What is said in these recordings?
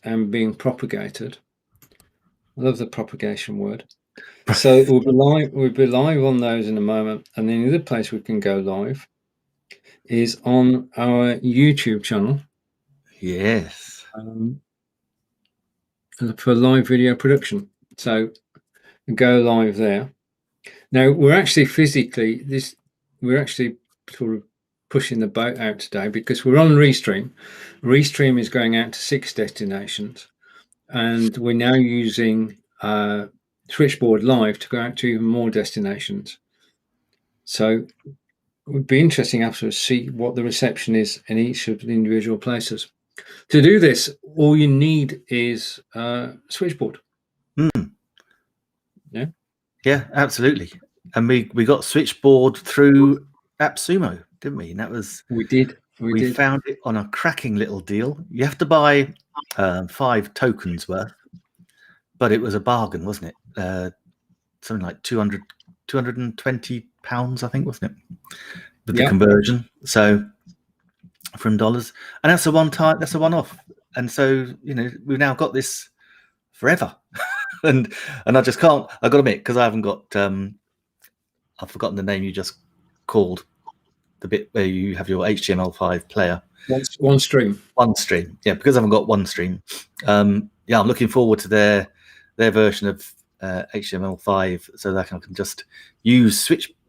and being propagated. I love the propagation word. So we'll be live on those in a moment. And then the other place we can go live is on our YouTube channel. Yes. For live video production. So go live there. Now we're actually we're actually sort of pushing the boat out today because we're on Restream. Restream is going out to 6 destinations, and we're now using Switchboard Live to go out to even more destinations. So it would be interesting after to see what the reception is in each of the individual places. To do this, all you need is Switchboard. Yeah, absolutely. And we got Switchboard through AppSumo, didn't we? And that was we did. Found it on a cracking little deal. You have to buy 5 tokens worth, but it was a bargain, wasn't it? Something like 220 pounds, I think, wasn't it? With the conversion. So from dollars, and that's a one-off. And so we've now got this forever. and I just can't. I got to admit, because I haven't got. I've forgotten the name you just called. The bit where you have your HTML5 player. One stream. Yeah, because I haven't got one stream. I'm looking forward to their version of HTML5, so that I can just use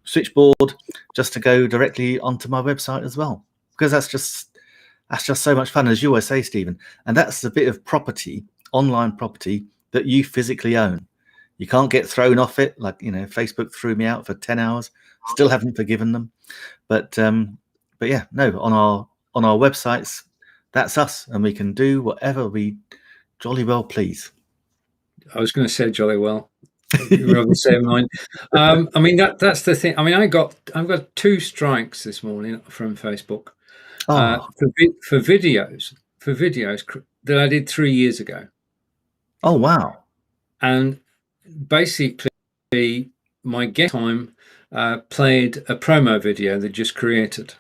Switchboard just to go directly onto my website as well. Because that's just so much fun, as you always say, Stephen. And that's a bit of property, online property, that you physically own. You can't get thrown off it. Like, Facebook threw me out for 10 hours. Still haven't forgiven them. But yeah, no, on our websites, that's us, and we can do whatever we jolly well please. I was going to say jolly well. You're on the same line. I mean, that's the thing. I mean, I've got 2 strikes this morning from Facebook for videos that I did 3 years ago. Oh wow! And basically, my guest time played a promo video they just created.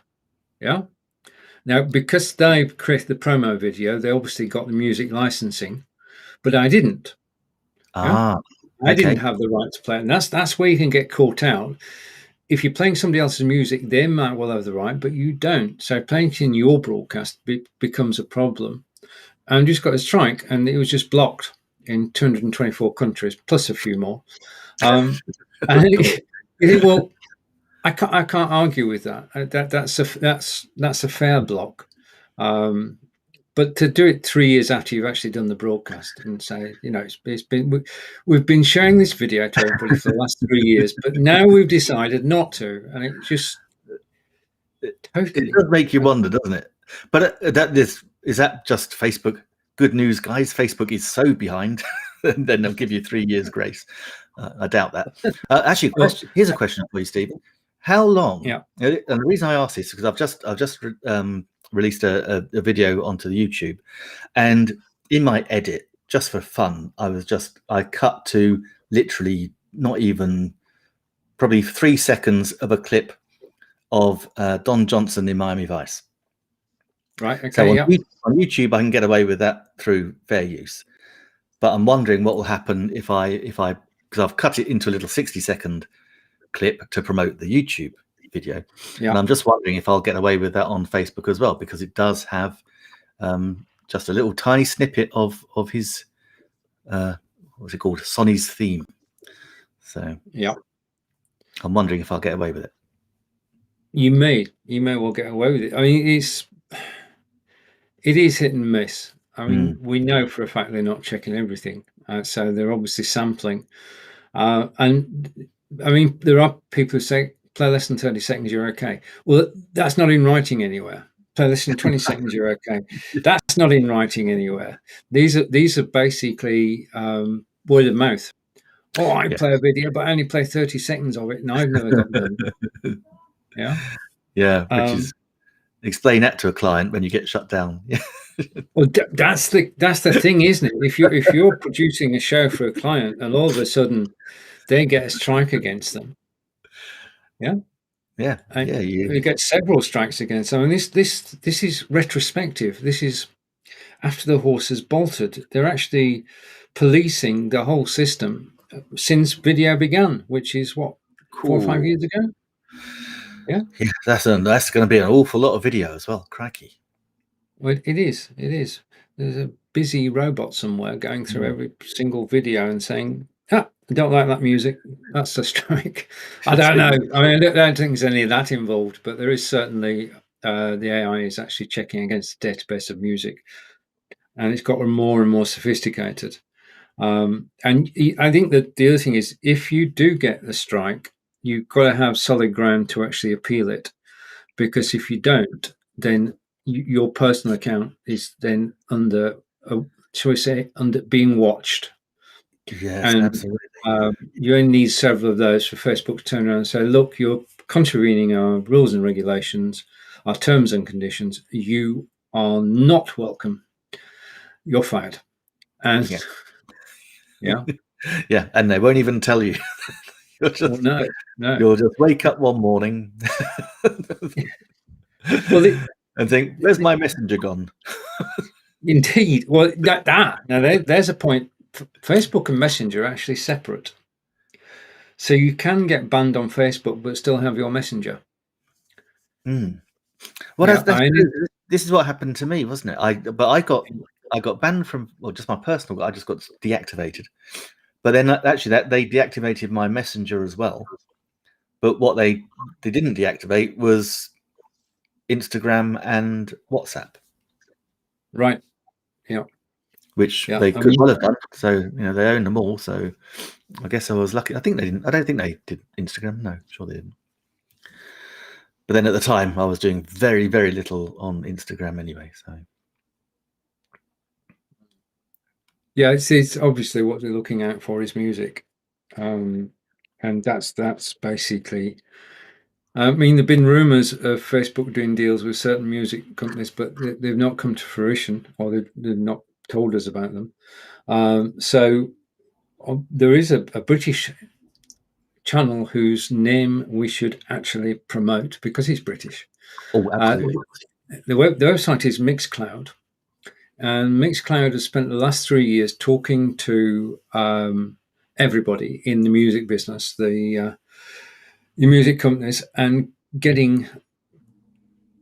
Yeah. Now, because they created the promo video, they obviously got the music licensing, but I didn't. I didn't have the right to play it. And that's where you can get caught out. If you're playing somebody else's music, they might well have the right, but you don't. So playing it in your broadcast becomes a problem. And just got a strike, and it was just blocked in 224 countries, plus a few more. And well, I can't argue with that. That's a fair block. But to do it 3 years after you've actually done the broadcast and say, we've been showing this video to everybody for the last 3 years, but now we've decided not to, and it just totally it does make you wonder, doesn't it? But is that just Facebook? Good news, guys. Facebook is so behind, and then they'll give you 3 years grace. I doubt that. Actually, here's a question for you, Steve. How long? Yeah. And the reason I ask this is because I've just released a video onto the YouTube, and in my edit, just for fun, I cut to literally not even probably 3 seconds of a clip of Don Johnson in Miami Vice. Right. Okay. So on YouTube, I can get away with that through fair use, but I'm wondering what will happen if I because I've cut it into a little 60-second clip to promote the YouTube video. And I'm just wondering if I'll get away with that on Facebook as well, because it does have just a little tiny snippet of his what's it called, Sonny's theme. So I'm wondering if I'll get away with it. You may well get away with it. I mean, it is hit and miss. I mean, we know for a fact they're not checking everything, so they're obviously sampling. And I mean, there are people who say, play less than 30 seconds, you're okay. Well, that's not in writing anywhere. Play less than 20 seconds, you're okay. That's not in writing anywhere. These are basically word of mouth. Oh, I play a video, but I only play 30 seconds of it, and I've never got done. Yeah, which is, explain that to a client when you get shut down. Well, that's the thing, isn't it? If you're producing a show for a client, and all of a sudden they get a strike against them, you get several strikes against them. And this is retrospective. This is, after the horse has bolted. They're actually policing the whole system since video began, which is what, 4 or 5 Cool. years ago. Yeah, that's going to be an awful lot of video as well. Crikey. well, it is. It is. There's a busy robot somewhere going through every single video and saying, "Ah, I don't like that music. That's a strike." I don't know. I mean, I don't think there's any of that involved, but there is certainly the AI is actually checking against the database of music, and it's got more and more sophisticated. And I think that the other thing is, if you do get the strike, you've got to have solid ground to actually appeal it, because if you don't, then your personal account is then under, shall we say, under being watched. Yes, And absolutely. you only need several of those for Facebook to turn around and say, look, you're contravening our rules and regulations, our terms and conditions. You are not welcome. You're fired. And yeah. Yeah, and they won't even tell you. No. You'll just wake up one morning Well, and think, "Where's my messenger gone?" indeed. Well, now there's a point. Facebook and Messenger are actually separate. So you can get banned on Facebook but still have your Messenger. Well, Yeah, that's true. This is what happened to me, wasn't it? I got banned from, well, just my personal. I just got deactivated. But then actually, they deactivated my Messenger as well. But what they didn't deactivate was Instagram and WhatsApp. Right. Yeah. Which they could well have done. So they own them all. So I guess I was lucky. I think they didn't. I don't think they did Instagram. No, sure they didn't. But then at the time, I was doing very, very little on Instagram anyway. So yeah, it's obviously what they're looking out for is music, and that's basically. I mean, there've been rumours of Facebook doing deals with certain music companies, but they've not come to fruition, or they've not told us about them. So there is a British channel whose name we should actually promote because he's British. oh, absolutely. The website is Mixcloud, and Mixcloud has spent the last 3 years talking to everybody in the music business, the music companies, and getting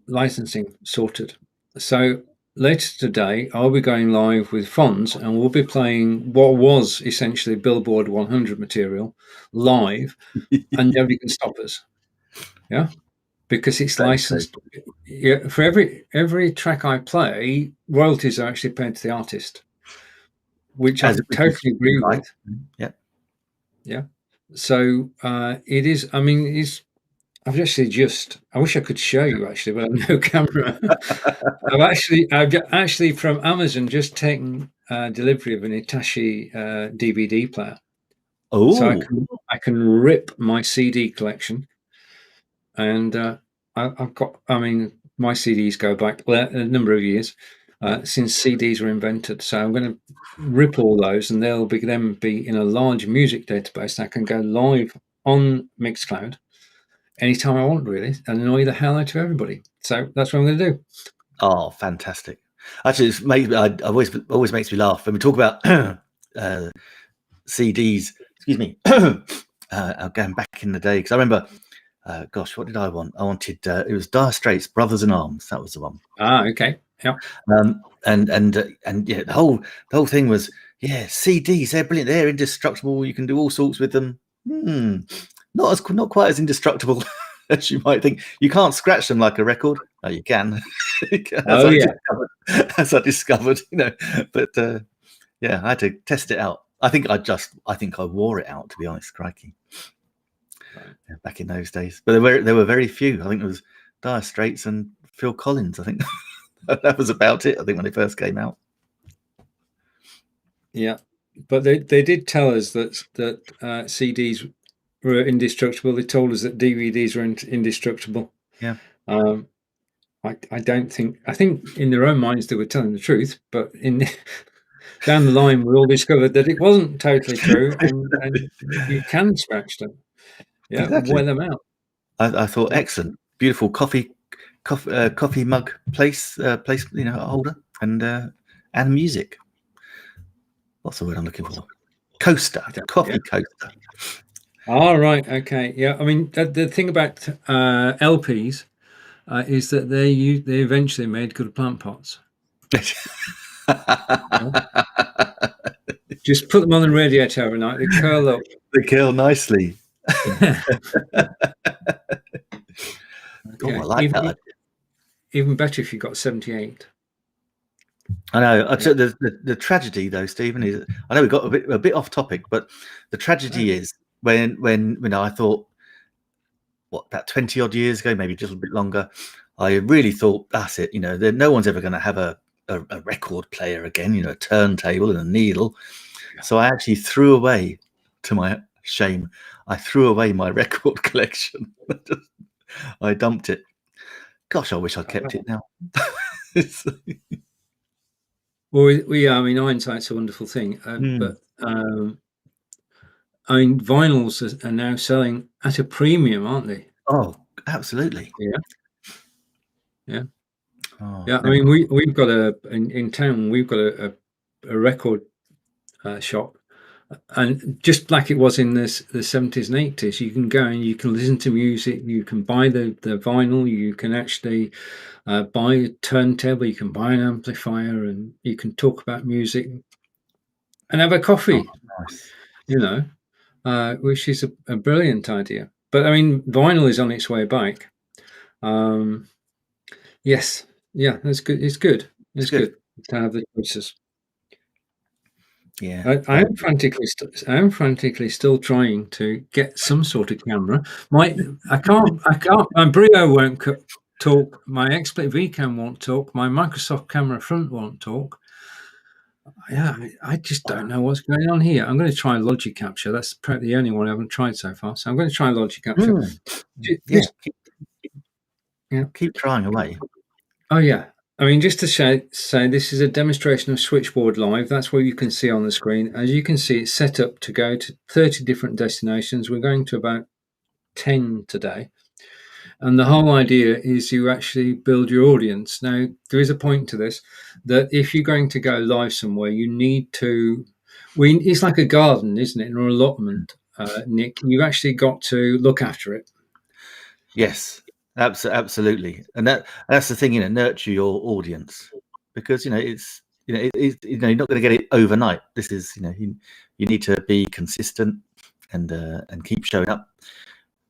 licensing sorted. So later today, I'll be going live with Fonz, and we'll be playing what was essentially Billboard 100 material live, and nobody can stop us. Yeah, because it's licensed. Yeah, for every track I play, royalties are actually paid to the artist, which I totally agree with. Yeah. So it is. I mean, I've actually I wish I could show you actually, but I have no camera. I've actually from Amazon just taken delivery of an Hitachi DVD player. Oh, so I can rip my CD collection, and I've got. I mean, my CDs go back a number of years since CDs were invented. So I'm going to rip all those, and they'll be in a large music database. And I can go live on Mixcloud anytime I want, really, and annoy the hell out of everybody. So that's what I'm going to do. Oh, fantastic! Actually, it always makes me laugh when we talk about CDs. Excuse me, going back in the day, because I remember. Gosh, what did I want? I wanted it was Dire Straits, Brothers in Arms. That was the one. Okay, yeah. And yeah, the whole thing was, yeah, CDs. They're brilliant. They're indestructible. You can do all sorts with them. Not quite as indestructible as you might think. You can't scratch them like a record. Oh, you can. As I discovered, But yeah, I had to test it out. I think I wore it out, to be honest. Crikey. Yeah, back in those days, but there were very few. I think it was Dire Straits and Phil Collins. I think that was about it. I think when they first came out. Yeah, but they did tell us that CDs were indestructible. They told us that DVDs were indestructible. Yeah. I don't think. I think in their own minds they were telling the truth, but down the line we all discovered that it wasn't totally true, and you can scratch them. Yeah, exactly. Wear them out. I thought excellent, beautiful coffee mug place, holder, and and music. What's the word I'm looking for? Coaster, coffee coaster. All right. Okay. Yeah. I mean, the thing about LPs is that they eventually made good plant pots. Just put them on the radiator overnight. They curl up. They curl nicely. Okay. Oh, I like that. Even better if you've got 78. I know. The tragedy, though, Stephen, is I know we got a bit off topic, but the tragedy is when I thought, what, about 20 odd years ago, maybe just a bit longer, I really thought that's it. No one's ever going to have a record player again. A turntable and a needle. So I actually threw away, to my shame, I threw away my record collection. I dumped it. Gosh, I wish I'd kept it now. Well, I mean, hindsight's a wonderful thing, but I mean, vinyls are now selling at a premium, aren't they? Oh, absolutely. Yeah. Oh, yeah. I mean, we've got in town. We've got a record shop, and just like it was in the 70s and 80s, you can go and you can listen to music. You can buy the vinyl. You can actually buy a turntable. You can buy an amplifier, and you can talk about music and have a coffee. Oh, nice. Which is a brilliant idea. But I mean, vinyl is on its way back. Yes, yeah, that's good. It's good. It's good to have the choices. Yeah, I am frantically still trying to get some sort of camera. I can't. My Brio won't talk. My XSplit Vcam won't talk. My Microsoft Camera Front won't talk. Yeah, I just don't know what's going on here. I'm going to try Logic Capture. That's probably the only one I haven't tried so far. So I'm going to try Logic Capture. Keep trying away. Oh yeah. I mean, just to say this is a demonstration of Switchboard Live. That's what you can see on the screen. As you can see, it's set up to go to 30 different destinations. We're going to about 10 today. And the whole idea is you actually build your audience. Now, there is a point to this, that if you're going to go live somewhere, you need to, it's like a garden, isn't it? Or an allotment, Nick. You've actually got to look after it. Yes, absolutely. And that's the thing, nurture your audience, because, it's, you're not going to get it overnight. This is, you need to be consistent and keep showing up,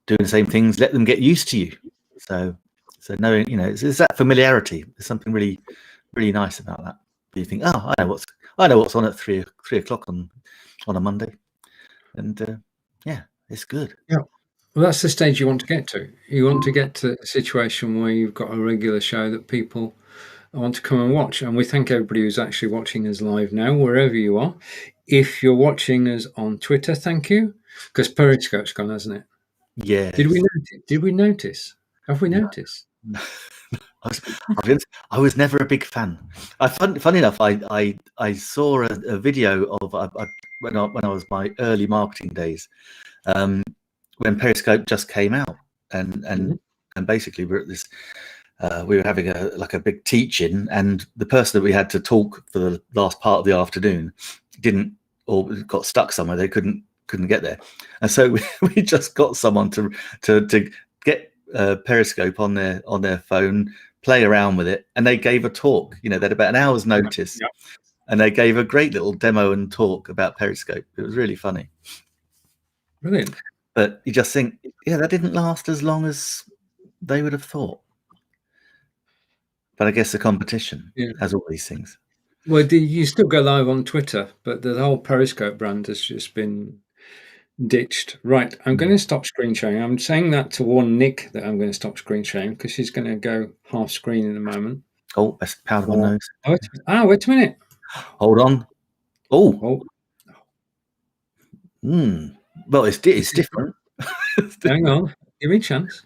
doing the same things, let them get used to you. So knowing, it's that familiarity. There's something really, really nice about that. You think, oh, I know what's on at 3 o'clock on a Monday, and yeah, it's good. Yeah, well, that's the stage you want to get to. You want to get to a situation where you've got a regular show that people want to come and watch. And we thank everybody who's actually watching us live now, wherever you are. If you're watching us on Twitter, thank you, because Periscope's gone, hasn't it? Yeah. Did we notice? Have we noticed? I was never a big fan. Funny enough, I saw a video of when I was my early marketing days, when Periscope just came out, and basically we're at this. We were having a big teach-in, and the person that we had to talk for the last part of the afternoon didn't, or got stuck somewhere. They couldn't get there, and so we just got someone to get Periscope on their phone, play around with it, and they gave a talk. They had about an hour's notice, and they gave a great little demo and talk about Periscope. It was really funny. Brilliant. But you just think, that didn't last as long as they would have thought. But I guess the competition has all these things. Well, you still go live on Twitter, but the whole Periscope brand has just been ditched. Right, I'm going to stop screen sharing. I'm saying that to warn Nick that I'm going to stop screen sharing, because she's going to go half screen in a moment. Oh, that's powder my nose. Wait a minute. Hold on. Oh. Well, it's different. Hang on. Give me a chance.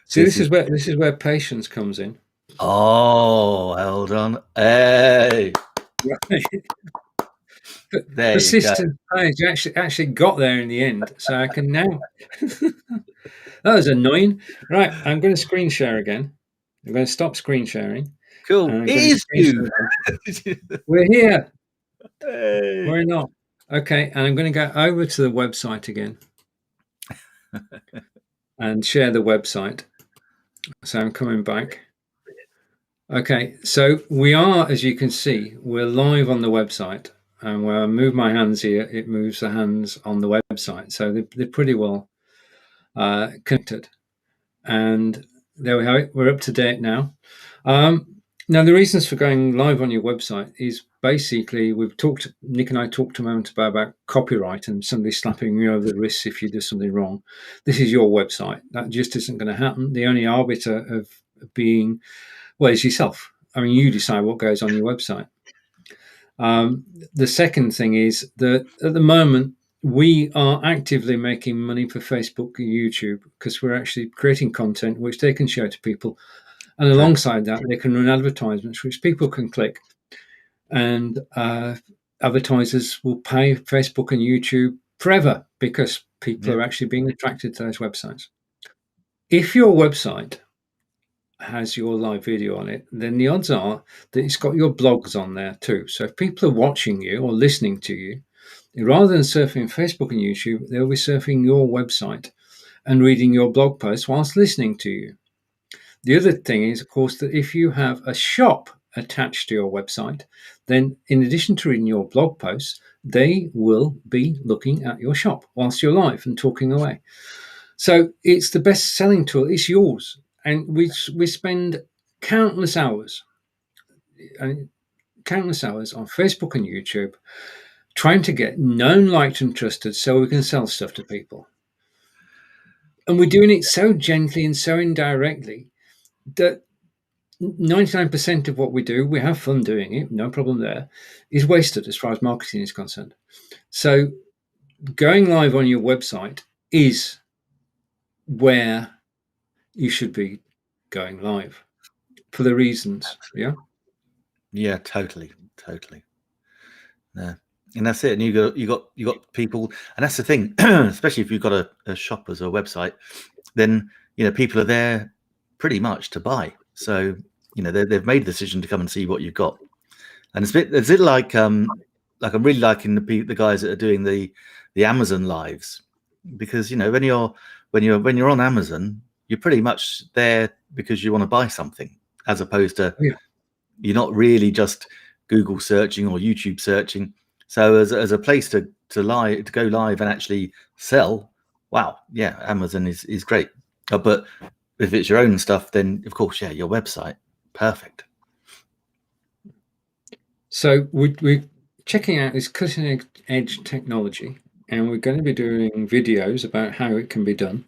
See, this is where patience comes in. Oh, hold on. Hey. Persistent page actually got there in the end, so I can now. That was annoying. Right, I'm going to screen share again. I'm going to stop screen sharing, Cool. And I'm It going to is change you. something. We're here. Hey. We're not. Okay, and I'm going to go over to the website again and share the website. So I'm coming back. Okay, so we are, as you can see, we're live on the website. And where I move my hands here, it moves the hands on the website. So they're pretty well connected. And there we have it. We're up to date now. Now, the reasons for going live on your website is basically Nick and I talked a moment about copyright and somebody slapping you over the wrist if you do something wrong. This is your website. That just isn't going to happen. The only arbiter of being, well, is yourself. I mean, you decide what goes on your website. The second thing is that at the moment, we are actively making money for Facebook and YouTube because we're actually creating content which they can show to people. And alongside that, they can run advertisements which people can click. And advertisers will pay Facebook and YouTube forever because people are actually being attracted to those websites. If your website has your live video on it, then the odds are that it's got your blogs on there too. So if people are watching you or listening to you, rather than surfing Facebook and YouTube, they'll be surfing your website and reading your blog posts whilst listening to you. The other thing is, of course, that if you have a shop attached to your website, then in addition to reading your blog posts, they will be looking at your shop whilst you're live and talking away. So it's the best selling tool. It's yours. And we spend countless hours on Facebook and YouTube trying to get known, liked, and trusted so we can sell stuff to people. And we're doing it so gently and so indirectly that 99% of what we do, we have fun doing it, no problem there, is wasted as far as marketing is concerned. So going live on your website is where you should be going live for the reasons. Yeah, totally. Yeah. And that's it. And you got people, and that's the thing, especially if you've got a shop as a website, then people are there pretty much to buy. So they've made the decision to come and see what you've got. And it's a bit like I'm really liking the guys that are doing the Amazon lives, because when you're on Amazon, you're pretty much there because you want to buy something, as opposed to you're not really just Google searching or YouTube searching. So as a place to go live and actually sell, wow, yeah, Amazon is great. But if it's your own stuff, then of course, your website, perfect. So we're checking out this cutting edge technology, and we're going to be doing videos about how it can be done.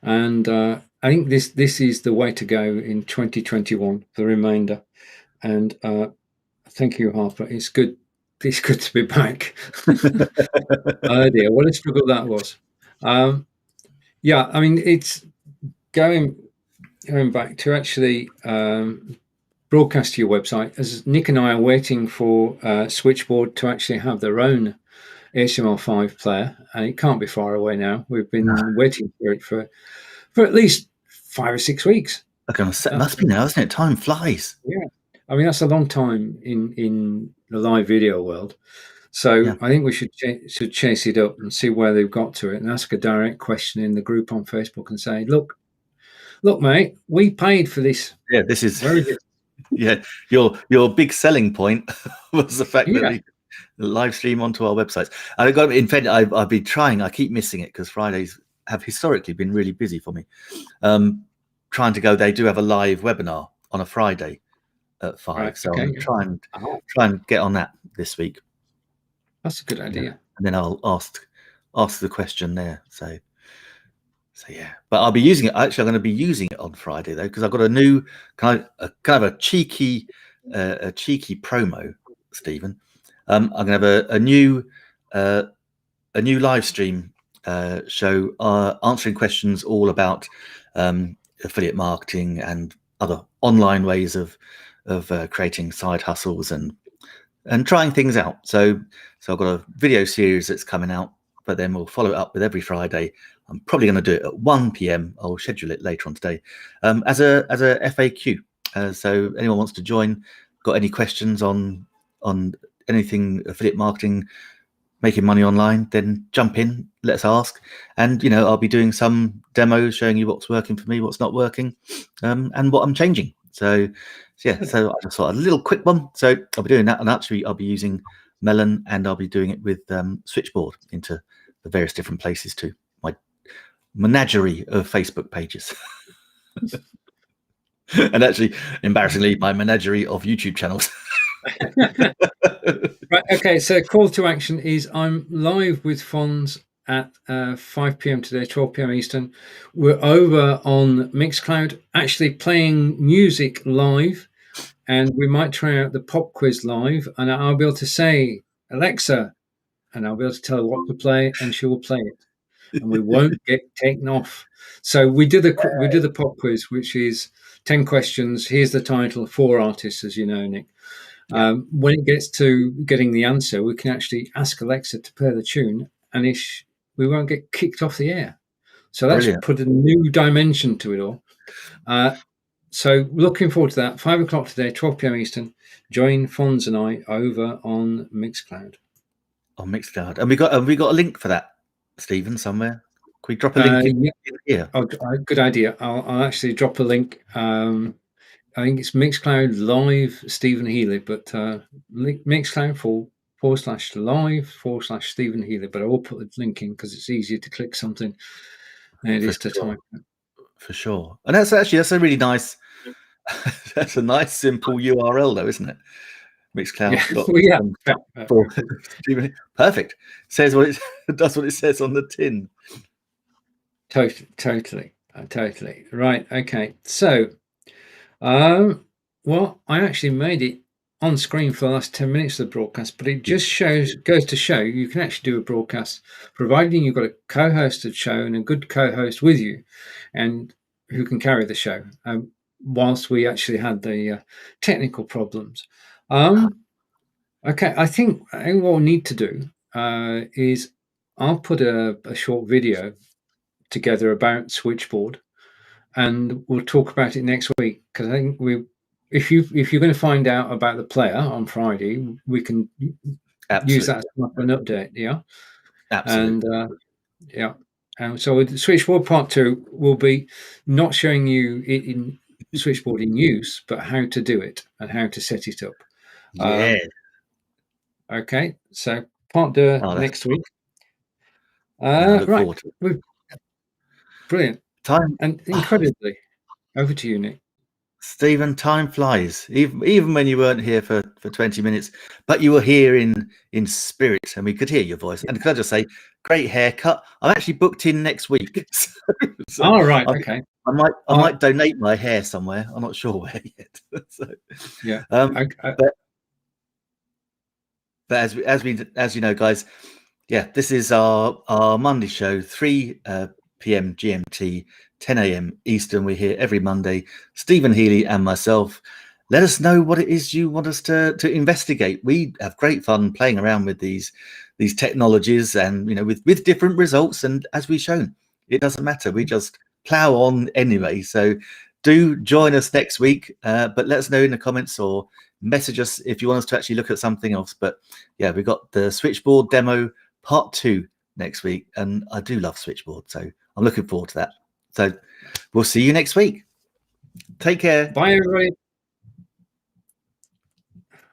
And I think this is the way to go in 2021 for the remainder. And thank you, Harper. It's good to be back. Oh dear, what a struggle that was. Yeah, I mean, it's going back to actually broadcast to your website. As Nick and I are waiting for Switchboard to actually have their own HTML5 player, and it can't be far away now. We've been waiting for it for at least 5 or 6 weeks. It must be now, isn't it? Time flies. Yeah, I mean, that's a long time in the live video world. So I think we should chase it up and see where they've got to it, and ask a direct question in the group on Facebook and say, look, mate, we paid for this. Yeah, this is where is it? Yeah, your big selling point was the fact that the live stream onto our websites. In fact, I've been trying. I keep missing it because Fridays have historically been really busy for me. Trying to go. They do have a live webinar on a Friday at 5, right, so I'm trying and get on that this week. That's a good idea. And then I'll ask the question there. So yeah, but I'll be using it. Actually, I'm going to be using it on Friday though, because I've got a new kind of a cheeky promo, Stephen. I'm going to have a new live stream show answering questions all about affiliate marketing and other online ways of creating side hustles and trying things out. So I've got a video series that's coming out, but then we'll follow it up with every Friday. I'm probably going to do it at 1 p.m. I'll schedule it later on today as a FAQ. So anyone wants to join, got any questions on anything affiliate marketing, making money online, then jump in, let's ask. And I'll be doing some demos showing you what's working for me, what's not working, and what I'm changing. So I just thought a little quick one. So I'll be doing that, and actually I'll be using Melon, and I'll be doing it with Switchboard into the various different places too. My menagerie of Facebook pages. And actually, embarrassingly, my menagerie of YouTube channels. Right. Okay. So call to action is I'm live with Fonz at 5 p.m. today, 12 p.m. Eastern. We're over on Mixcloud, actually playing music live, and we might try out the pop quiz live. And I'll be able to say, Alexa, and I'll be able to tell her what to play, and she will play it, and we won't get taken off. So we did the pop quiz, which is 10 questions. Here's the title, 4 artists, as you know, Nick. When it gets to getting the answer, we can actually ask Alexa to play the tune, and we won't get kicked off the air. So that's Brilliant. put a new dimension to it all. So looking forward to that. 5 o'clock today, 12 p.m. Eastern. Join Fonz and I over on Mixcloud. On Mixcloud, and we got a link for that, Stephen, somewhere. Can we drop a link in here? Oh, good idea. I'll actually drop a link. I think it's Mixcloud Live Stephen Healey, but Mixcloud /live/ Stephen Healey. But I will put the link in because it's easier to click something than it is to type. For sure. And that's a really nice, that's a nice simple URL though, isn't it? Mixcloud. Yeah. Perfect. Says what it does what it says on the tin. Totally. Right. Okay. So, well, I actually made it on screen for the last 10 minutes of the broadcast, but it just goes to show you can actually do a broadcast, providing you've got a co-hosted show and a good co-host with you, and who can carry the show. Whilst we actually had the technical problems. Okay, I think what we need to do is I'll put a short video together about Switchboard, and we'll talk about it next week, because I think if you're going to find out about the player on Friday, we can use that as an update. Yeah, absolutely. And so with Switchboard Part 2, we'll be not showing you it in Switchboard in use, but how to do it and how to set it up. Yeah. Okay, so Part 2 next week. Look forward to it. Brilliant. Time and incredibly. Over to you, Nick. Stephen, time flies. Even when you weren't here for 20 minutes, but you were here in spirit, and we could hear your voice. And can I just say, great haircut. I'm actually booked in next week. So right. Okay. I might donate my hair somewhere. I'm not sure where yet. So, yeah. But as you know, guys, yeah, this is our Monday show, 3 p.m. GMT, 10 a.m. Eastern. We're here every Monday. Stephen Healey and myself. Let us know what it is you want us to investigate. We have great fun playing around with these technologies, and with different results. And as we've shown, it doesn't matter. We just plow on anyway. So do join us next week. But let us know in the comments or message us if you want us to actually look at something else. But yeah, we've got the Switchboard demo Part 2 next week, and I do love Switchboard, so I'm looking forward to that. So we'll see you next week. Take care. Bye, everybody.